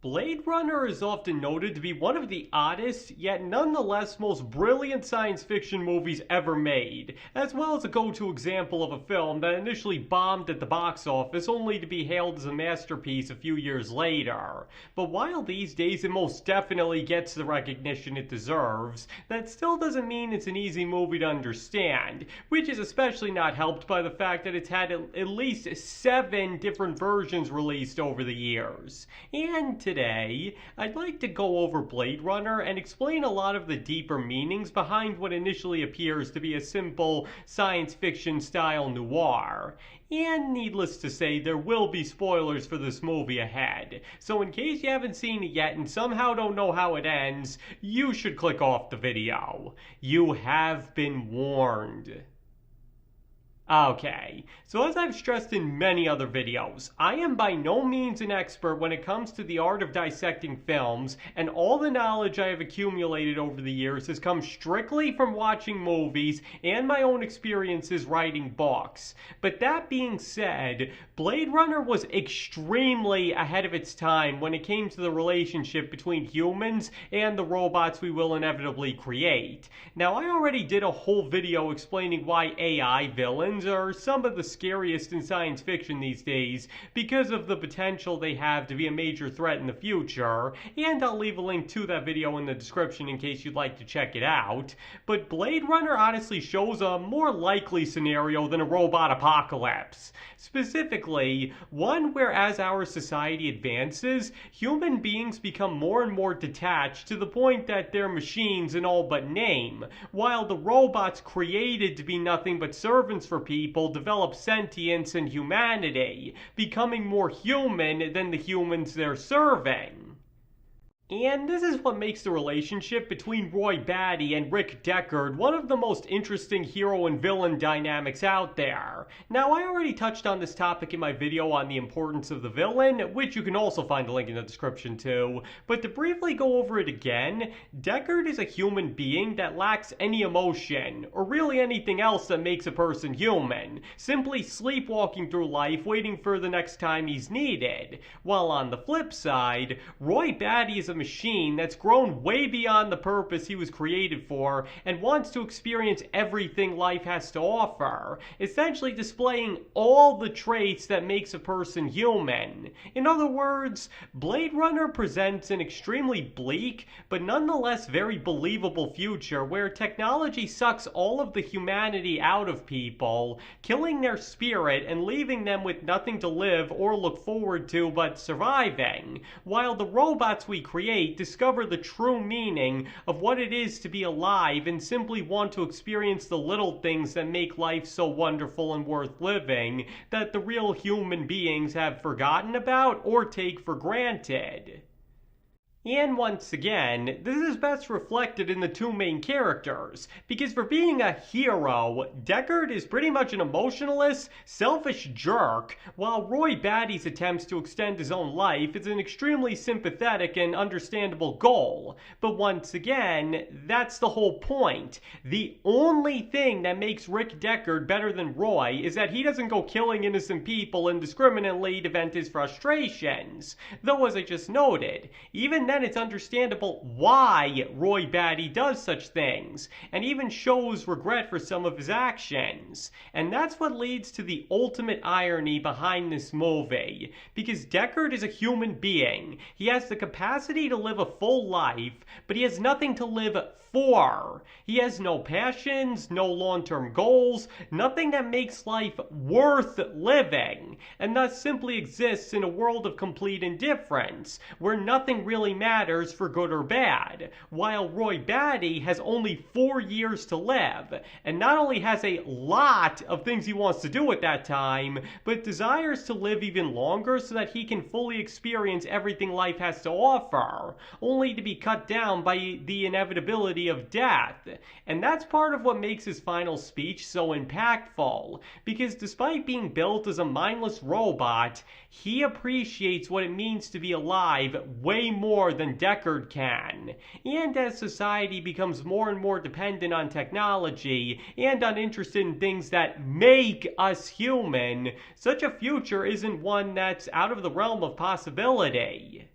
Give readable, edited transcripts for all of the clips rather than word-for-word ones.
Blade Runner is often noted to be one of the oddest, yet nonetheless most brilliant science fiction movies ever made, as well as a go-to example of a film that initially bombed at the box office only to be hailed as a masterpiece a few years later. But while these days it most definitely gets the recognition it deserves, that still doesn't mean it's an easy movie to understand, which is especially not helped by the fact that it's had at least 7 different versions released over the years. And today, I'd like to go over Blade Runner and explain a lot of the deeper meanings behind what initially appears to be a simple science fiction style noir. And needless to say, there will be spoilers for this movie ahead. So in case you haven't seen it yet and somehow don't know how it ends, you should click off the video. You have been warned. Okay, so as I've stressed in many other videos, I am by no means an expert when it comes to the art of dissecting films, and all the knowledge I have accumulated over the years has come strictly from watching movies and my own experiences writing books. But that being said, Blade Runner was extremely ahead of its time when it came to the relationship between humans and the robots we will inevitably create. Now, I already did a whole video explaining why AI villains are some of the scariest in science fiction these days because of the potential they have to be a major threat in the future, and I'll leave a link to that video in the description in case you'd like to check it out. But Blade Runner honestly shows a more likely scenario than a robot apocalypse. Specifically, one where as our society advances, human beings become more and more detached to the point that they're machines in all but name, while the robots created to be nothing but servants for people develop sentience and humanity, becoming more human than the humans they're serving. And this is what makes the relationship between Roy Batty and Rick Deckard one of the most interesting hero and villain dynamics out there. Now, I already touched on this topic in my video on the importance of the villain, which you can also find a link in the description too, but to briefly go over it again, Deckard is a human being that lacks any emotion, or really anything else that makes a person human, simply sleepwalking through life waiting for the next time he's needed. While on the flip side, Roy Batty is a machine that's grown way beyond the purpose he was created for and wants to experience everything life has to offer, essentially displaying all the traits that makes a person human. In other words, Blade Runner presents an extremely bleak but nonetheless very believable future where technology sucks all of the humanity out of people, killing their spirit and leaving them with nothing to live or look forward to but surviving, while the robots we create discover the true meaning of what it is to be alive and simply want to experience the little things that make life so wonderful and worth living that the real human beings have forgotten about or take for granted. And once again, this is best reflected in the two main characters, because for being a hero, Deckard is pretty much an emotionless, selfish jerk, while Roy Batty's attempts to extend his own life is an extremely sympathetic and understandable goal. But once again, that's the whole point. The only thing that makes Rick Deckard better than Roy is that he doesn't go killing innocent people indiscriminately to vent his frustrations. Though, as I just noted, even then it's understandable why Roy Batty does such things, and even shows regret for some of his actions. And that's what leads to the ultimate irony behind this movie, because Deckard is a human being. He has the capacity to live a full life, but he has nothing to live for. He has no passions, no long-term goals, nothing that makes life worth living, and thus simply exists in a world of complete indifference, where nothing really matters for good or bad, while Roy Batty has only 4 years to live, and not only has a lot of things he wants to do at that time, but desires to live even longer so that he can fully experience everything life has to offer, only to be cut down by the inevitability of death. And that's part of what makes his final speech so impactful, because despite being built as a mindless robot, he appreciates what it means to be alive way more than Deckard can. And as society becomes more and more dependent on technology and uninterested in things that make us human, such a future isn't one that's out of the realm of possibility.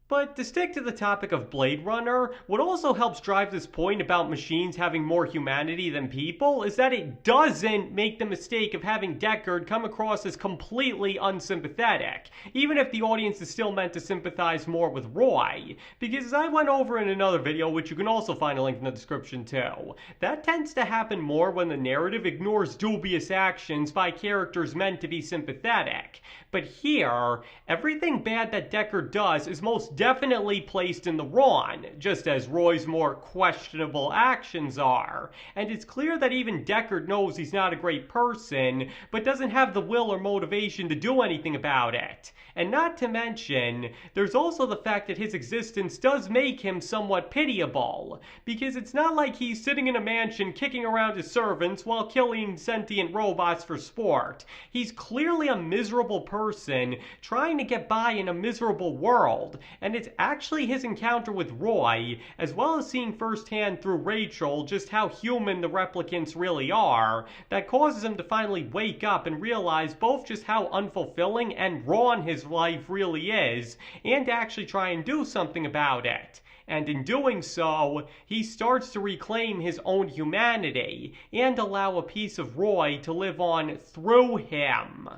But to stick to the topic of Blade Runner, what also helps drive this point about machines having more humanity than people is that it doesn't make the mistake of having Deckard come across as completely unsympathetic, even if the audience is still meant to sympathize more with Roy. Because as I went over in another video, which you can also find a link in the description too, that tends to happen more when the narrative ignores dubious actions by characters meant to be sympathetic. But here, everything bad that Deckard does is most definitely placed in the wrong, just as Roy's more questionable actions are. And it's clear that even Deckard knows he's not a great person, but doesn't have the will or motivation to do anything about it. And not to mention, there's also the fact that his existence does make him somewhat pitiable, because it's not like he's sitting in a mansion kicking around his servants while killing sentient robots for sport. He's clearly a miserable person trying to get by in a miserable world, and it's actually his encounter with Roy, as well as seeing firsthand through Rachel just how human the replicants really are, that causes him to finally wake up and realize both just how unfulfilling and wrong his life really is, and actually try and do something about it. And in doing so, he starts to reclaim his own humanity, and allow a piece of Roy to live on through him.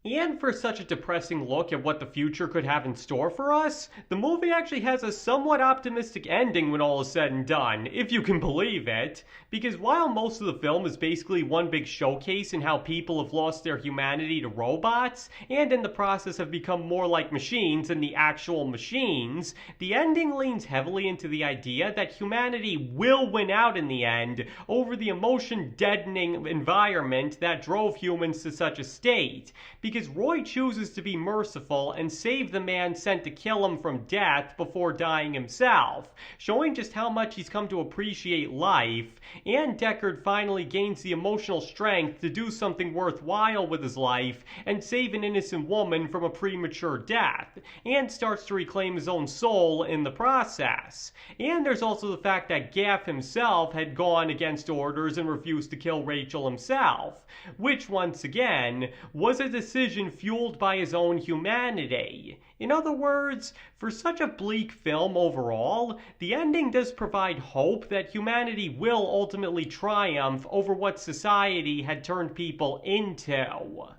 And for such a depressing look at what the future could have in store for us, the movie actually has a somewhat optimistic ending when all is said and done, if you can believe it. Because while most of the film is basically one big showcase in how people have lost their humanity to robots, and in the process have become more like machines than the actual machines, the ending leans heavily into the idea that humanity will win out in the end over the emotion-deadening environment that drove humans to such a state. Because Roy chooses to be merciful and save the man sent to kill him from death before dying himself, showing just how much he's come to appreciate life, and Deckard finally gains the emotional strength to do something worthwhile with his life and save an innocent woman from a premature death, and starts to reclaim his own soul in the process. And there's also the fact that Gaff himself had gone against orders and refused to kill Rachel himself, which once again was a decision fueled by his own humanity. In other words, for such a bleak film overall, the ending does provide hope that humanity will ultimately triumph over what society had turned people into.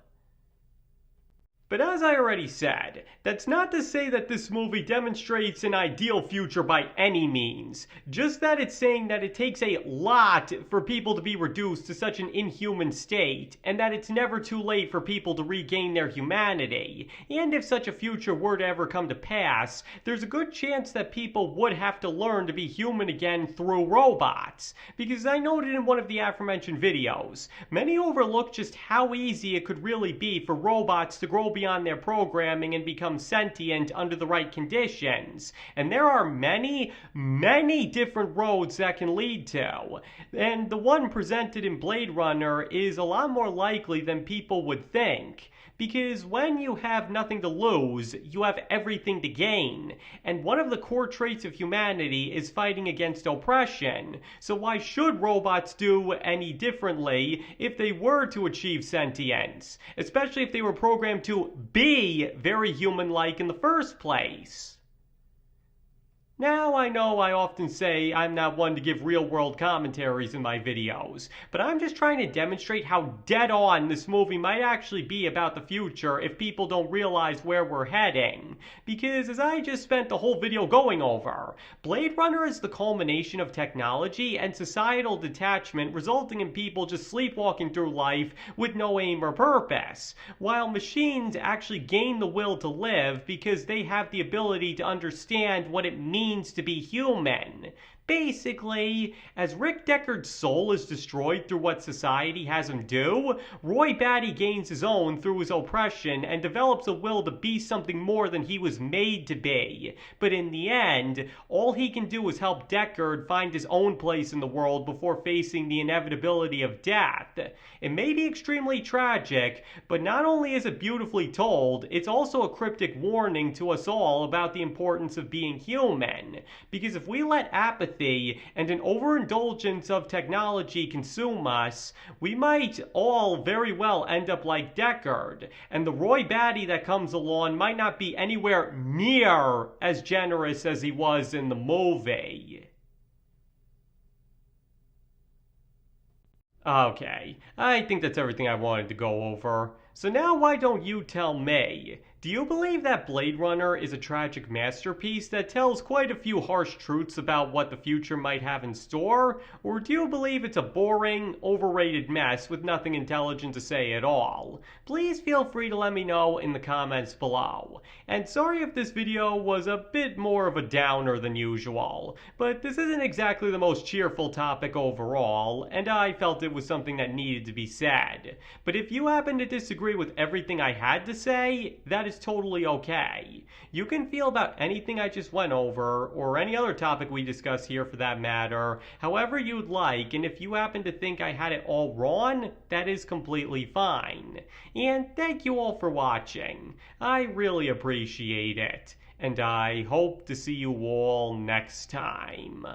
But as I already said, that's not to say that this movie demonstrates an ideal future by any means, just that it's saying that it takes a lot for people to be reduced to such an inhuman state, and that it's never too late for people to regain their humanity. And if such a future were to ever come to pass, there's a good chance that people would have to learn to be human again through robots. Because I noted in one of the aforementioned videos, many overlook just how easy it could really be for robots to grow beyond their programming and become sentient under the right conditions. And there are many, many different roads that can lead to. And the one presented in Blade Runner is a lot more likely than people would think. Because when you have nothing to lose, you have everything to gain. And one of the core traits of humanity is fighting against oppression. So why should robots do any differently if they were to achieve sentience? Especially if they were programmed to be very human-like in the first place. Now, I know I often say I'm not one to give real-world commentaries in my videos, but I'm just trying to demonstrate how dead-on this movie might actually be about the future if people don't realize where we're heading. Because as I just spent the whole video going over, Blade Runner is the culmination of technology and societal detachment resulting in people just sleepwalking through life with no aim or purpose, while machines actually gain the will to live because they have the ability to understand what it means to be human. Basically, as Rick Deckard's soul is destroyed through what society has him do, Roy Batty gains his own through his oppression and develops a will to be something more than he was made to be. But in the end, all he can do is help Deckard find his own place in the world before facing the inevitability of death. It may be extremely tragic, but not only is it beautifully told, it's also a cryptic warning to us all about the importance of being human. Because if we let apathy apathy and an overindulgence of technology consume us, we might all very well end up like Deckard, and the Roy Batty that comes along might not be anywhere near as generous as he was in the movie. Okay, I think that's everything I wanted to go over. So now why don't you tell me? Do you believe that Blade Runner is a tragic masterpiece that tells quite a few harsh truths about what the future might have in store? Or do you believe it's a boring, overrated mess with nothing intelligent to say at all? Please feel free to let me know in the comments below. And sorry if this video was a bit more of a downer than usual, but this isn't exactly the most cheerful topic overall, and I felt it was something that needed to be said. But if you happen to disagree with everything I had to say, that is totally okay. You can feel about anything I just went over, or any other topic we discuss here for that matter, however you'd like, and if you happen to think I had it all wrong, that is completely fine. And thank you all for watching. I really appreciate it, and I hope to see you all next time.